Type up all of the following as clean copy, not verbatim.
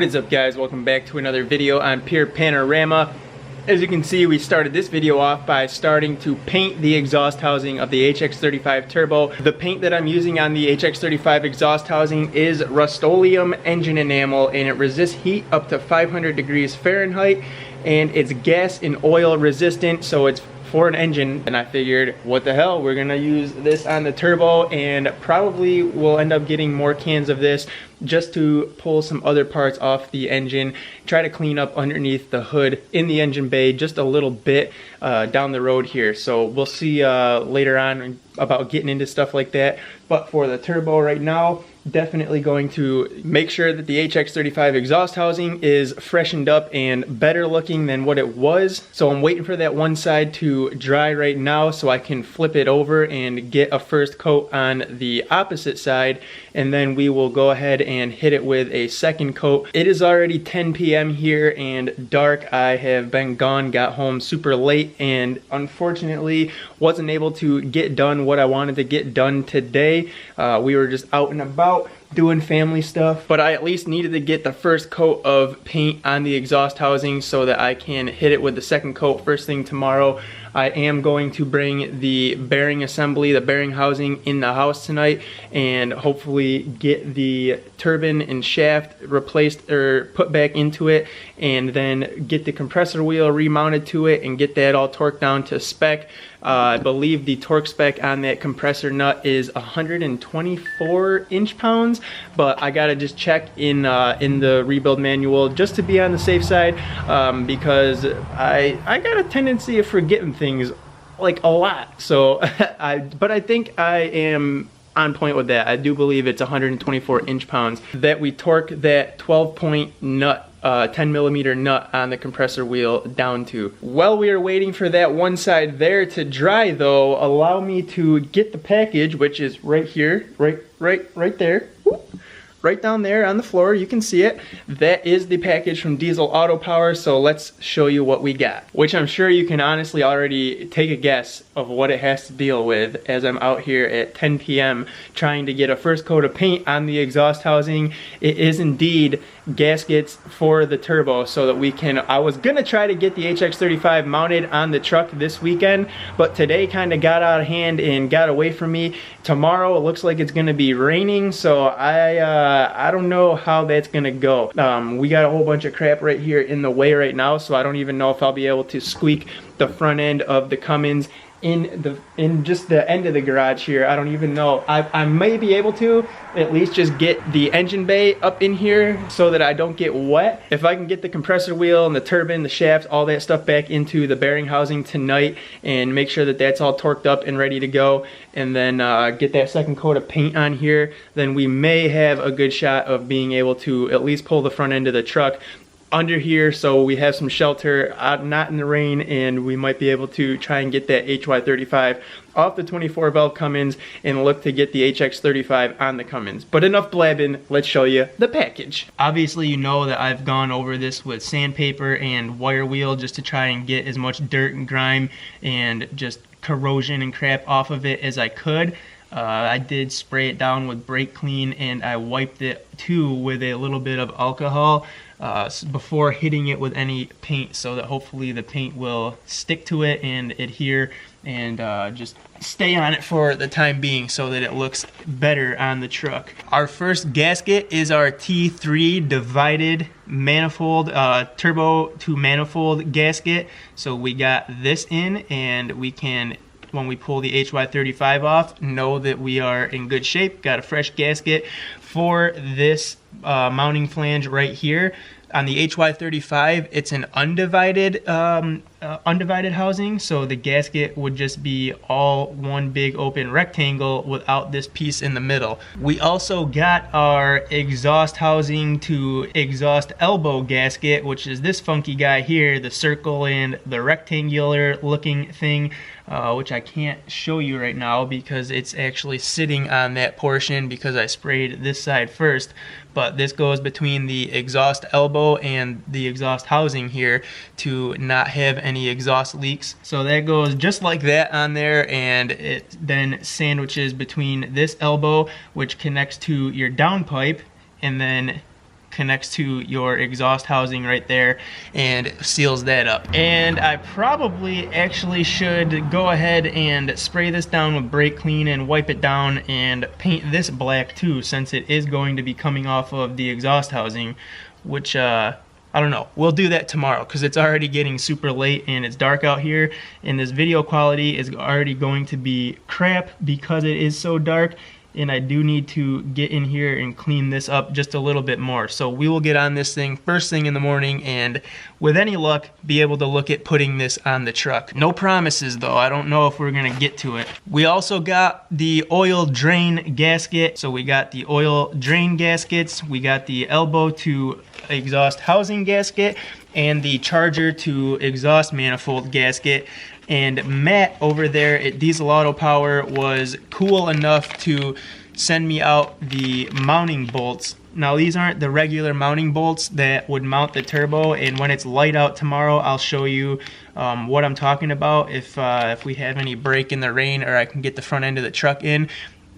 What is up, guys? Welcome back to another video on Pure Panorama. As you can see, we started this video off by starting to paint the exhaust housing of the HX35 Turbo. The paint that I'm using on the HX35 exhaust housing is Rust-Oleum engine enamel, and it resists heat up to 500 degrees Fahrenheit, and it's gas and oil resistant, so it's for an engine. And I figured, what the hell, we're gonna use this on the turbo, and probably we'll end up getting more cans of this just to pull some other parts off the engine, try to clean up underneath the hood in the engine bay just a little bit down the road here. So we'll see later on about getting into stuff like that. But for the turbo right now, definitely going to make sure that the HX35 exhaust housing is freshened up and better looking than what it was. So I'm waiting for that one side to dry right now so I can flip it over and get a first coat on the opposite side, and then we will go ahead and hit it with a second coat. It is already 10 p.m. here and dark. I have been gone, got home super late, and unfortunately wasn't able to get done what I wanted to get done today. We were just out and about doing family stuff, but I at least needed to get the first coat of paint on the exhaust housing so that I can hit it with the second coat first thing tomorrow. I am going to bring the bearing assembly, the bearing housing in the house tonight, and hopefully get the turbine and shaft replaced or put back into it, and then get the compressor wheel remounted to it and get that all torqued down to spec. I believe the torque spec on that compressor nut is 124 inch-pounds, but I gotta just check in the rebuild manual just to be on the safe side, because I got a tendency of forgetting things like a lot. So but I think I am on point with that. I do believe it's 124 inch-pounds that we torque that 12-point nut, 10mm nut on the compressor wheel down to. While we are waiting for that one side there to dry though, allow me to get the package, which is right here, right there. Right down there on the floor, you can see it. That is the package from Diesel Auto Power, so let's show you what we got. Which I'm sure you can honestly already take a guess of what it has to deal with as I'm out here at 10 p.m. trying to get a first coat of paint on the exhaust housing. It is indeed gaskets for the turbo so that we can, I was gonna try to get the HX35 mounted on the truck this weekend, but today kind of got out of hand and got away from me. Tomorrow it looks like it's gonna be raining, so I don't know how that's gonna go. We got a whole bunch of crap right here in the way right now, so I don't even know if I'll be able to squeak the front end of the Cummins in just the end of the garage here. I don't even know. I may be able to at least just get the engine bay up in here so that I don't get wet. If I can get the compressor wheel and the turbine, the shafts, all that stuff back into the bearing housing tonight and make sure that that's all torqued up and ready to go, and then get that second coat of paint on here, then we may have a good shot of being able to at least pull the front end of the truck under here so we have some shelter out, not in the rain, and we might be able to try and get that HY35 off the 24 valve Cummins and look to get the HX35 on the Cummins. But enough blabbing, let's show you the package. Obviously you know that I've gone over this with sandpaper and wire wheel just to try and get as much dirt and grime and just corrosion and crap off of it as I could. I did spray it down with brake clean, and I wiped it too with a little bit of alcohol before hitting it with any paint, so that hopefully the paint will stick to it and adhere and just stay on it for the time being so that it looks better on the truck. Our first gasket is our T3 divided manifold, turbo to manifold gasket. So we got this in, and we can, when we pull the HY35 off, know that we are in good shape. Got a fresh gasket for this mounting flange right here. On the HY35, it's an undivided housing, so the gasket would just be all one big open rectangle without this piece in the middle. We also got our exhaust housing to exhaust elbow gasket, which is this funky guy here, the circle and the rectangular looking thing, which I can't show you right now because it's actually sitting on that portion because I sprayed this side first. But this goes between the exhaust elbow and the exhaust housing here to not have any exhaust leaks. So that goes just like that on there, and it then sandwiches between this elbow, which connects to your downpipe, and then connects to your exhaust housing right there and seals that up. And I probably actually should go ahead and spray this down with brake clean and wipe it down and paint this black too, since it is going to be coming off of the exhaust housing, which I don't know. We'll do that tomorrow because it's already getting super late and it's dark out here, and this video quality is already going to be crap because it is so dark, and I do need to get in here and clean this up just a little bit more. So we will get on this thing first thing in the morning, and with any luck be able to look at putting this on the truck. No promises though. I don't know if we're gonna get to it. We also got the oil drain gasket. So we got the oil drain gaskets, we got the elbow to exhaust housing gasket, and the charger to exhaust manifold gasket. And Matt over there at Diesel Auto Power was cool enough to send me out the mounting bolts. Now these aren't the regular mounting bolts that would mount the turbo, and when it's light out tomorrow I'll show you what I'm talking about if we have any break in the rain, or I can get the front end of the truck in.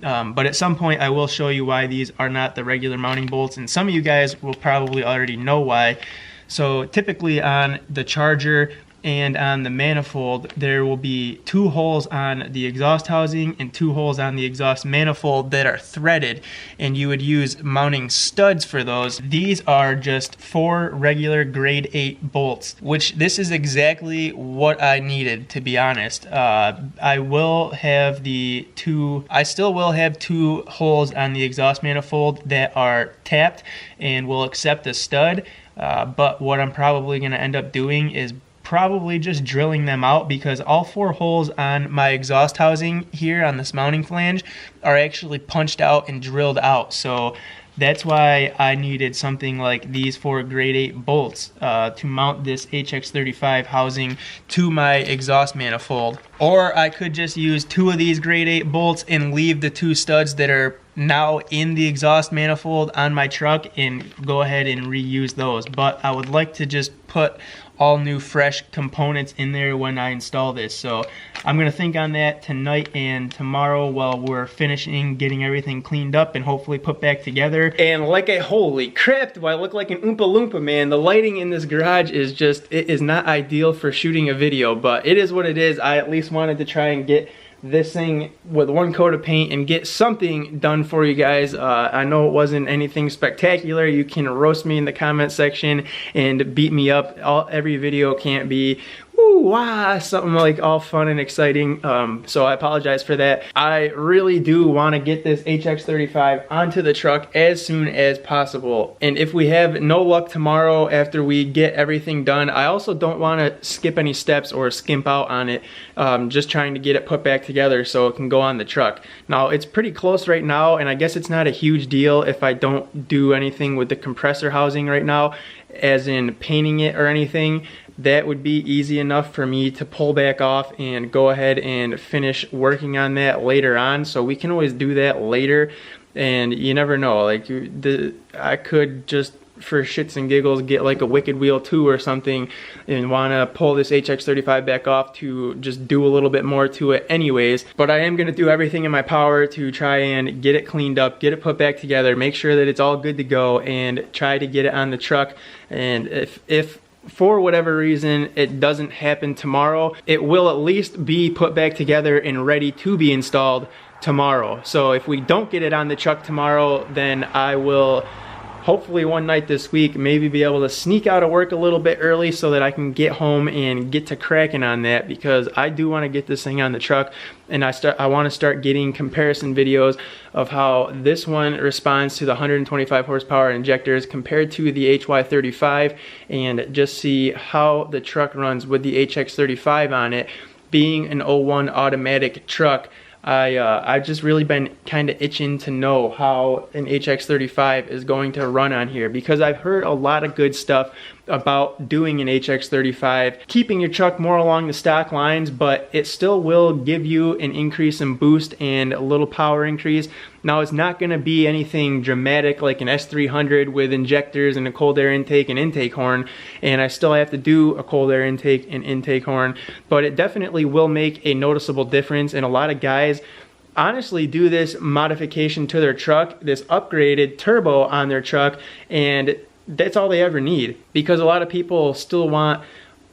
But at some point I will show you why these are not the regular mounting bolts, and some of you guys will probably already know why. So typically on the charger and on the manifold there will be 2 holes on the exhaust housing and 2 holes on the exhaust manifold that are threaded, and you would use mounting studs for those. These are just 4 regular grade 8 bolts, which this is exactly what I needed, to be honest. I will have I still will have 2 holes on the exhaust manifold that are tapped and will accept a stud, but what I'm probably going to end up doing is probably just drilling them out, because all 4 holes on my exhaust housing here on this mounting flange are actually punched out and drilled out. So that's why I needed something like these 4 grade 8 bolts to mount this HX35 housing to my exhaust manifold. Or I could just use 2 of these grade 8 bolts and leave the 2 studs that are now in the exhaust manifold on my truck and go ahead and reuse those. But I would like to just put all new fresh components in there when I install this. So I'm gonna think on that tonight and tomorrow while we're finishing getting everything cleaned up and hopefully put back together. And like holy crap, do I look like an Oompa Loompa, man. The lighting in this garage is just, it is not ideal for shooting a video, but it is what it is. I at least wanted to try and get this thing with 1 coat of paint and get something done for you guys. I know it wasn't anything spectacular. You can roast me in the comment section and beat me up. Every video can't be woo, wow, something like all fun and exciting. So I apologize for that. I really do want to get this HX35 onto the truck as soon as possible. And if we have no luck tomorrow after we get everything done, I also don't want to skip any steps or skimp out on it. Just trying to get it put back together so it can go on the truck. Now it's pretty close right now, and I guess it's not a huge deal if I don't do anything with the compressor housing right now, as in painting it or anything. That would be easy enough for me to pull back off and go ahead and finish working on that later on. So we can always do that later, and you never know, like I could just for shits and giggles get like a Wicked Wheel 2 or something and want to pull this HX35 back off to just do a little bit more to it anyways. But I am going to do everything in my power to try and get it cleaned up, get it put back together, make sure that it's all good to go, and try to get it on the truck. And if for whatever reason it doesn't happen tomorrow, it will at least be put back together and ready to be installed tomorrow. So if we don't get it on the truck tomorrow, then I will hopefully one night this week maybe be able to sneak out of work a little bit early so that I can get home and get to cracking on that, because I do want to get this thing on the truck, and I want to start getting comparison videos of how this one responds to the 125 horsepower injectors compared to the HY35, and just see how the truck runs with the HX35 on it. Being an 01 automatic truck, I've just really been kind of itching to know how an HX35 is going to run on here, because I've heard a lot of good stuff about doing an HX35, keeping your truck more along the stock lines, but it still will give you an increase in boost and a little power increase. Now it's not going to be anything dramatic like an S300 with injectors and a cold air intake and intake horn, and I still have to do a cold air intake and intake horn, but it definitely will make a noticeable difference. And a lot of guys honestly do this modification to their truck, this upgraded turbo on their truck, and that's all they ever need, because a lot of people still want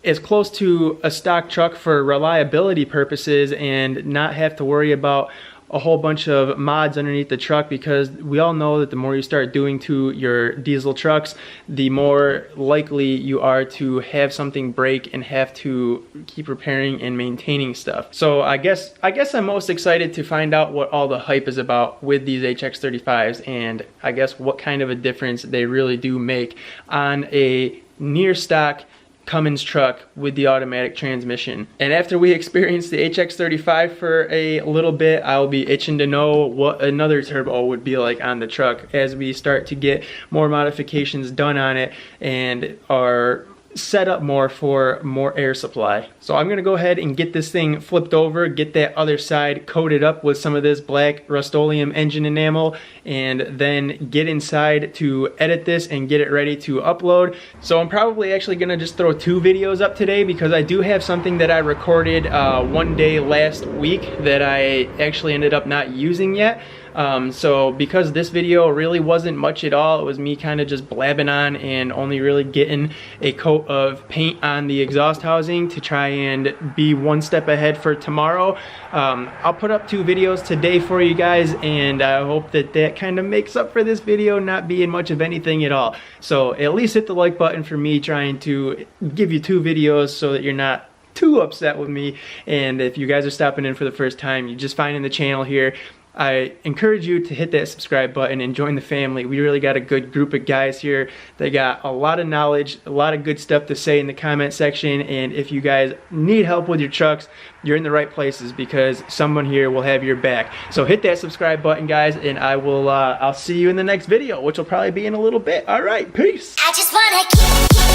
as close to a stock truck for reliability purposes and not have to worry about a whole bunch of mods underneath the truck, because we all know that the more you start doing to your diesel trucks, the more likely you are to have something break and have to keep repairing and maintaining stuff. So I guess I'm most excited to find out what all the hype is about with these HX35s, and I guess what kind of a difference they really do make on a near stock Cummins truck with the automatic transmission. And after we experience the HX35 for a little bit, I'll be itching to know what another turbo would be like on the truck as we start to get more modifications done on it and are set up more for more air supply. So I'm gonna go ahead and get this thing flipped over, get that other side coated up with some of this black Rust-Oleum engine enamel, and then get inside to edit this and get it ready to upload. So I'm probably actually gonna just throw 2 videos up today, because I do have something that I recorded one day last week that I actually ended up not using yet. So because this video really wasn't much at all, it was me kind of just blabbing on and only really getting a coat of paint on the exhaust housing to try and be one step ahead for tomorrow. I'll put up 2 videos today for you guys, and I hope that that kind of makes up for this video not being much of anything at all. So at least hit the like button for me trying to give you 2 videos so that you're not too upset with me. And if you guys are stopping in for the first time, you're just finding the channel here, I encourage you to hit that subscribe button and join the family. We really got a good group of guys here. They got a lot of knowledge, a lot of good stuff to say in the comment section, and if you guys need help with your trucks, you're in the right places, because someone here will have your back. So hit that subscribe button, guys, and I'll see you in the next video, which will probably be in a little bit. All right, peace. I just wanna